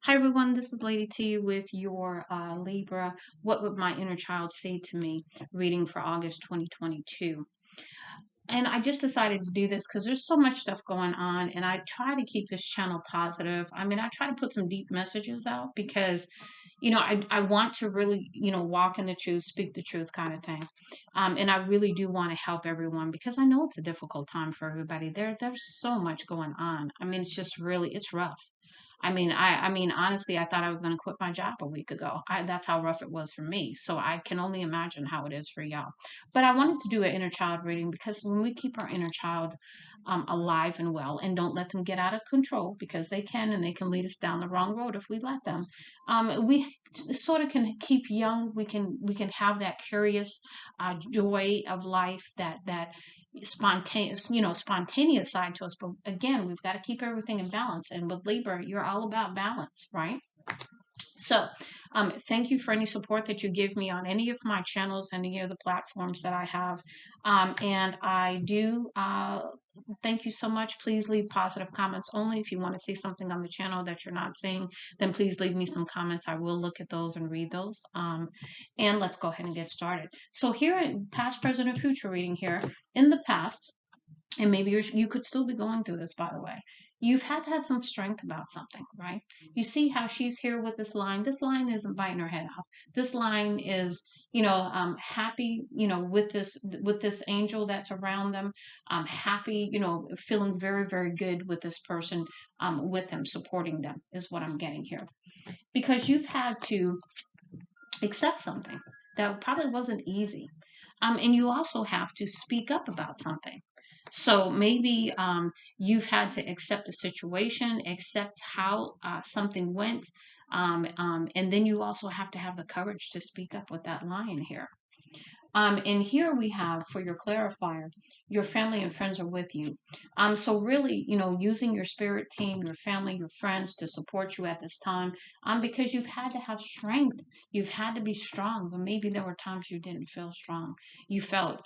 Hi everyone, this is Lady T with your Libra. What would my inner child say to me? Reading for August 2022. And I just decided to do this because there's so much stuff going on, and I try to keep this channel positive. I mean, I try to put some deep messages out because, I want to really, walk in the truth, speak the truth kind of thing. And I really do want to help everyone because I know it's a difficult time for everybody. There's so much going on. I mean, it's just really, it's rough. I mean, honestly, I thought I was going to quit my job a week ago. That's how rough it was for me. So I can only imagine how it is for y'all. But I wanted to do an inner child reading because when we keep our inner child alive and well and don't let them get out of control, because they can, and they can lead us down the wrong road if we let them, we sort of can keep young. We can have that curious joy of life, that spontaneous side to us. But again, we've got to keep everything in balance. And with Libra, you're all about balance, right? So, thank you for any support that you give me on any of my channels, any of the platforms that I have. And I do thank you so much. Please leave positive comments only. If you want to see something on the channel that you're not seeing, then please leave me some comments. I will look at those and read those. And let's go ahead and get started. So here in past, present, and future reading here, in the past, and maybe you could still be going through this, by the way. You've had to have some strength about something, right? You see how she's here with this line. This line isn't biting her head off. This line is, happy, with this angel that's around them. Happy, feeling very, very good with this person, with them, supporting them is what I'm getting here. Because you've had to accept something that probably wasn't easy. And you also have to speak up about something. So maybe you've had to accept a situation, accept how something went, and then you also have to have the courage to speak up with that lion here. And here we have for your clarifier, your family and friends are with you. So really, using your spirit team, your family, your friends to support you at this time, because you've had to have strength. You've had to be strong, but maybe there were times you didn't feel strong. You felt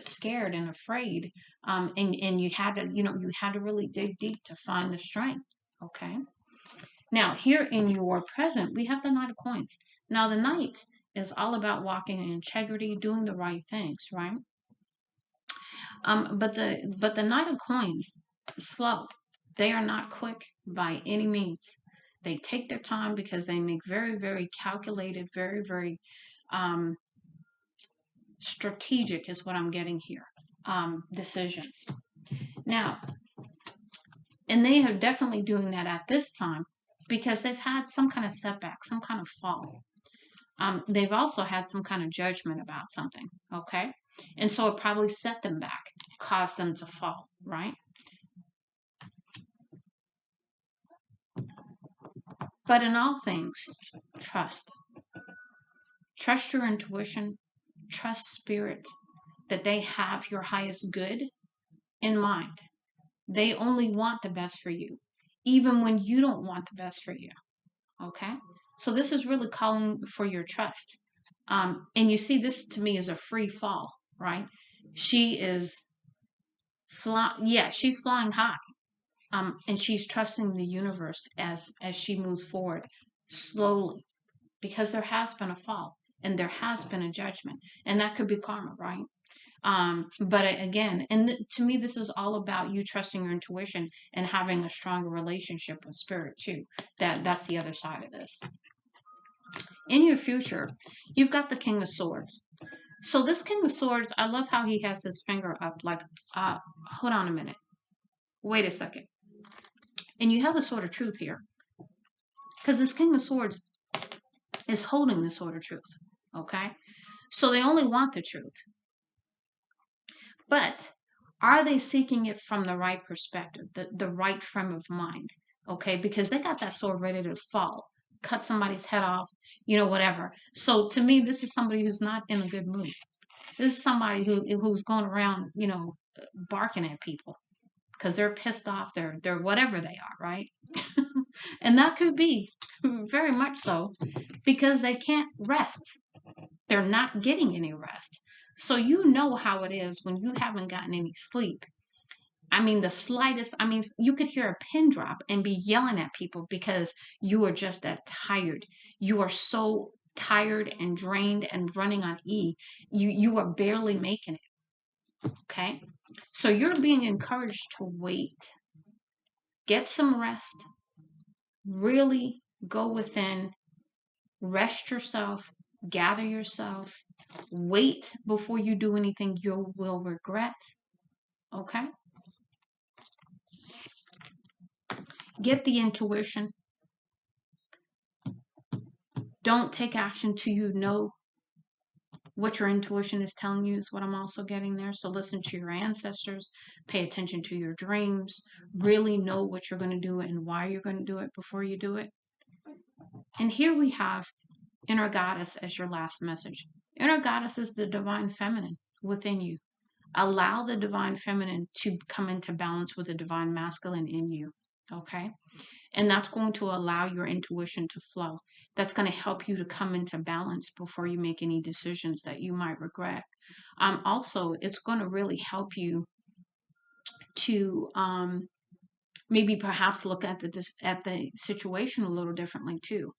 scared and afraid, and you had to really dig deep to find the strength. Okay. Now, here in your present, we have the Knight of Coins. Now, the Knight is all about walking in integrity, doing the right things, right? But the Knight of Coins is slow. They are not quick by any means. They take their time because they make very, very calculated, very, very um, strategic is what I'm getting here. Decisions. Now, and they are definitely doing that at this time because they've had some kind of setback, some kind of fall. They've also had some kind of judgment about something, okay? And so it probably set them back, caused them to fall, right? But in all things, trust. Trust your intuition, trust spirit, that they have your highest good in mind. They only want the best for you, even when you don't want the best for you, okay? So this is really calling for your trust. And you see, this to me is a free fall, right? She is yeah, she's flying high. And she's trusting the universe as she moves forward slowly, because there has been a fall and there has been a judgment, and that could be karma, right? But again, and to me, this is all about you trusting your intuition and having a stronger relationship with spirit too. That's the other side of this. In your future, you've got the King of Swords. So this King of Swords, I love how he has his finger up, like, hold on a minute, wait a second. And you have the Sword of Truth here, because this King of Swords is holding the Sword of Truth, okay? So they only want the truth. But are they seeking it from the right perspective, the right frame of mind, okay? Because they got that sword ready to fall, cut somebody's head off, whatever. So to me, this is somebody who's not in a good mood. This is somebody who's going around, barking at people because they're pissed off. They're whatever they are, right? And that could be very much so because they can't rest. They're not getting any rest. So you know how it is when you haven't gotten any sleep I mean, the slightest, I mean, you could hear a pin drop and be yelling at people because you are just that tired. You are so tired and drained and running on E. You are barely making it. Okay. So you're being encouraged to wait, get some rest, really go within, rest yourself, gather yourself, wait before you do anything you will regret. Okay. Get the intuition. Don't take action till you know what your intuition is telling you, is what I'm also getting there. So listen to your ancestors, pay attention to your dreams, really know what you're going to do and why you're going to do it before you do it. And here we have inner goddess as your last message. Inner goddess is the divine feminine within you. Allow the divine feminine to come into balance with the divine masculine in you. Okay. And that's going to allow your intuition to flow. That's going to help you to come into balance before you make any decisions that you might regret. Also, it's going to really help you to maybe perhaps look at the situation a little differently too.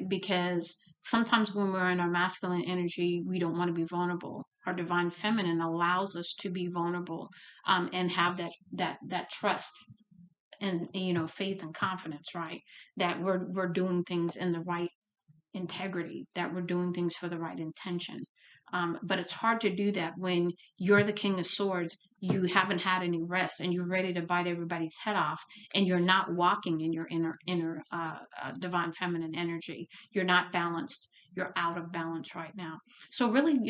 Because sometimes when we're in our masculine energy, we don't want to be vulnerable. Our divine feminine allows us to be vulnerable, and have that trust and faith and confidence, right? That we're doing things in the right integrity, that we're doing things for the right intention. But it's hard to do that when you're the king of swords, you haven't had any rest, and you're ready to bite everybody's head off, and you're not walking in your inner divine feminine energy. You're not balanced. You're out of balance right now. So really,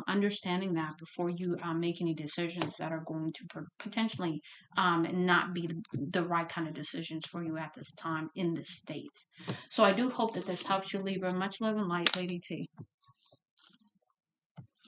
understanding that before you make any decisions that are going to potentially not be the right kind of decisions for you at this time in this state. So I do hope that this helps you, Libra. Much love and light, Lady T.